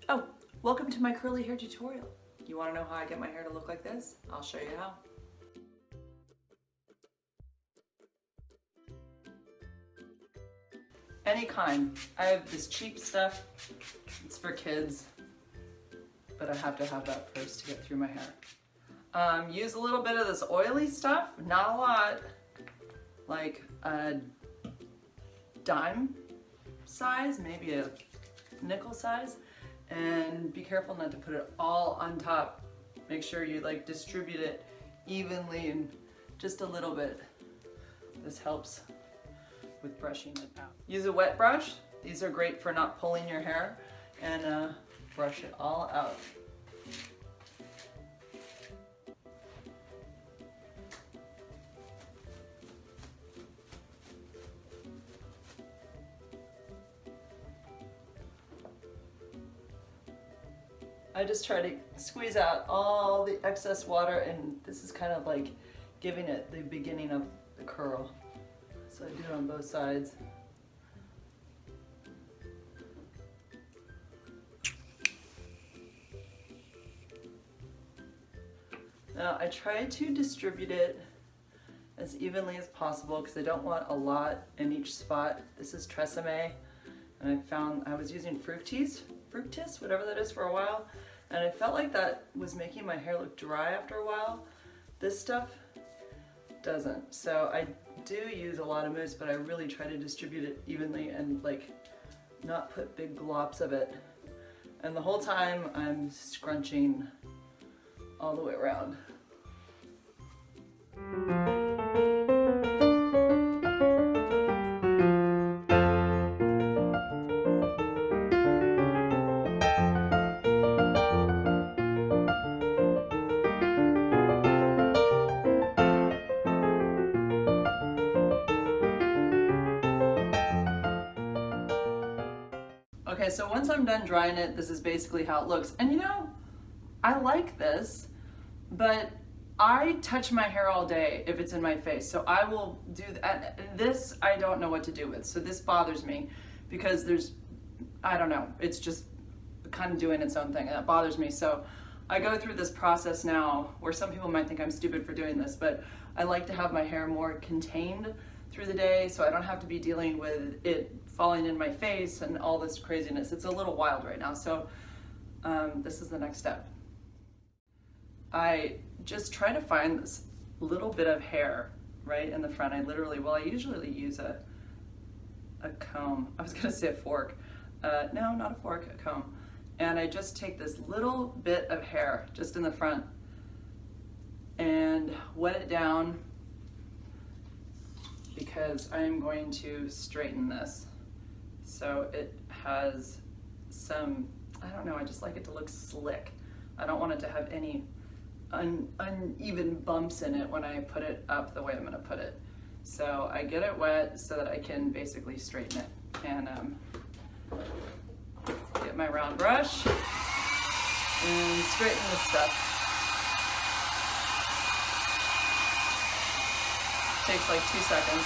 Oh, welcome to my curly hair tutorial. You want to know how I get my hair to look like this? I'll show you how. Any kind. I have this cheap stuff. It's for kids, but I have to have that first to get through my hair. Use a little bit of this oily stuff, not a lot, like a dime size, maybe a nickel size, and be careful not to put it all on top. Make sure you like distribute it evenly and just a little bit. This helps with brushing it out. Use a wet brush. These are great for not pulling your hair, and brush it all out. I just try to squeeze out all the excess water, and this is kind of like giving it the beginning of the curl. So I do it on both sides. Now I try to distribute it as evenly as possible because I don't want a lot in each spot. This is Tresemme, and I found I was using Fructis, whatever that is, for a while, and I felt like that was making my hair look dry after a while. This stuff doesn't. So I do use a lot of mousse, but I really try to distribute it evenly and like not put big glops of it. And the whole time I'm scrunching all the way around. Okay, so once I'm done drying it, this is basically how it looks. And you know, I like this, but I touch my hair all day if it's in my face. So I will do that. This I don't know what to do with. So this bothers me because I don't know, it's just kind of doing its own thing, and that bothers me. So I go through this process now where some people might think I'm stupid for doing this, but I like to have my hair more contained through the day so I don't have to be dealing with it falling in my face and all this craziness. It's a little wild right now, so this is the next step. I just try to find this little bit of hair right in the front. I usually use a comb. I was gonna say a fork. No, not a fork, a comb. And I just take this little bit of hair just in the front and wet it down because I am going to straighten this. So it has some, I don't know, I just like it to look slick. I don't want it to have any uneven bumps in it when I put it up the way I'm gonna put it. So I get it wet so that I can basically straighten it. And get my round brush and straighten this stuff. Takes like 2 seconds.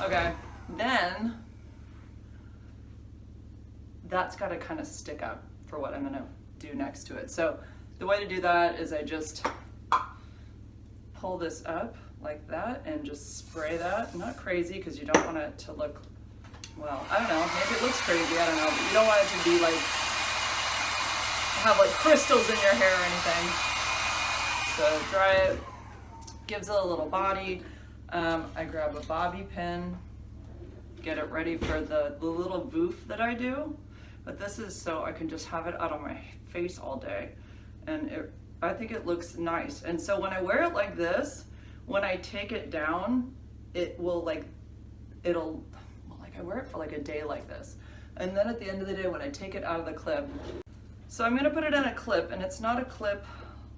Okay, then that's got to kind of stick up for what I'm going to do next to it. So the way to do that is I just pull this up like that and just spray that. Not crazy because you don't want it to look, well, I don't know, maybe it looks crazy, I don't know, but you don't want it to be like, have like crystals in your hair or anything. So dry it, gives it a little body. I grab a bobby pin, get it ready for the little voof that I do. But this is so I can just have it out on my face all day. And I think it looks nice. And so when I wear it like this, when I take it down, I wear it for like a day like this. And then at the end of the day, when I take it out of the clip, so I'm gonna put it in a clip, and it's not a clip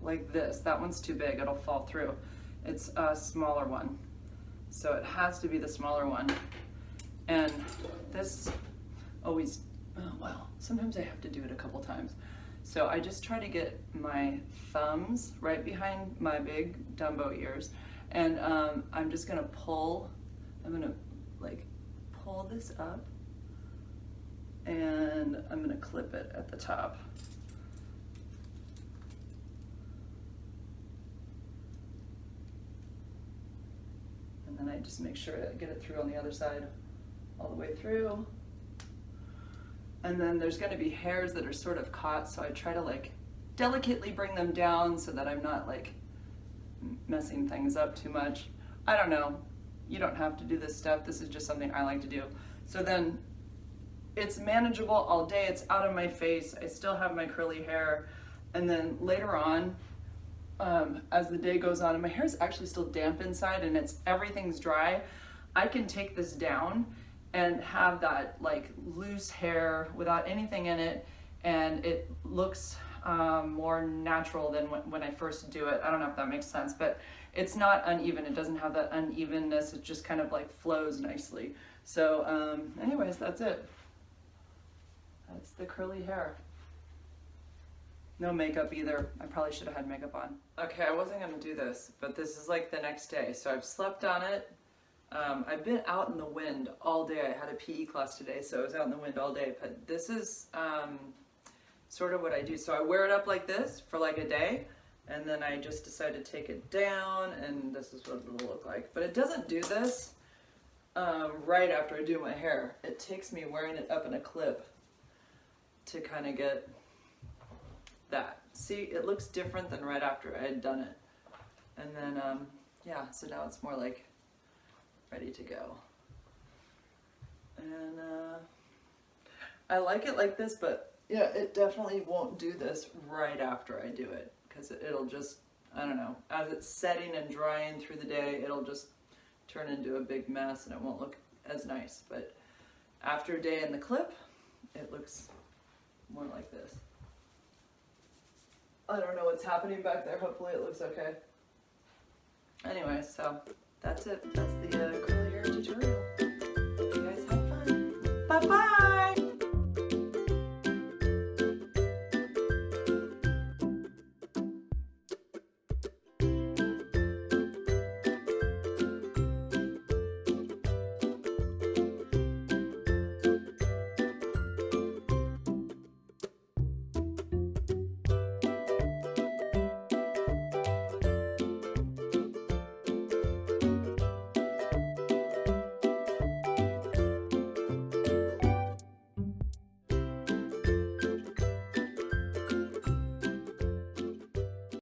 like this. That one's too big, it'll fall through. It's a smaller one. So it has to be the smaller one. And this always well, sometimes I have to do it a couple times. So I just try to get my thumbs right behind my big Dumbo ears, and I'm just gonna pull, I'm gonna like pull this up, and I'm gonna clip it at the top. And then I just make sure to get it through on the other side, all the way through. And then there's gonna be hairs that are sort of caught, so I try to like delicately bring them down so that I'm not like messing things up too much. I don't know, you don't have to do this stuff, this is just something I like to do. So then it's manageable all day, it's out of my face, I still have my curly hair, and then later on, as the day goes on and my hair is actually still damp inside and everything's dry, I can take this down and have that like loose hair without anything in it, and it looks more natural than when I first do it. I don't know if that makes sense, but it's not uneven. It doesn't have that unevenness. It just kind of like flows nicely. So anyways, that's it. That's the curly hair. No makeup either. I probably should have had makeup on. Okay, I wasn't gonna do this, but this is like the next day. So I've slept on it. I've been out in the wind all day. I had a PE class today, so I was out in the wind all day. But this is sort of what I do. So I wear it up like this for like a day, and then I just decide to take it down, and this is what it'll look like. But it doesn't do this right after I do my hair. It takes me wearing it up in a clip to kind of get that. See, it looks different than right after I had done it. And then, yeah, so now it's more like ready to go. And I like it like this, but yeah, it definitely won't do this right after I do it, because it'll just, I don't know, as it's setting and drying through the day, it'll just turn into a big mess and it won't look as nice. But after a day in the clip, it looks more like this. I don't know what's happening back there. Hopefully it looks okay. Anyway, so that's it. That's the curly hair tutorial. You guys have fun. Bye-bye!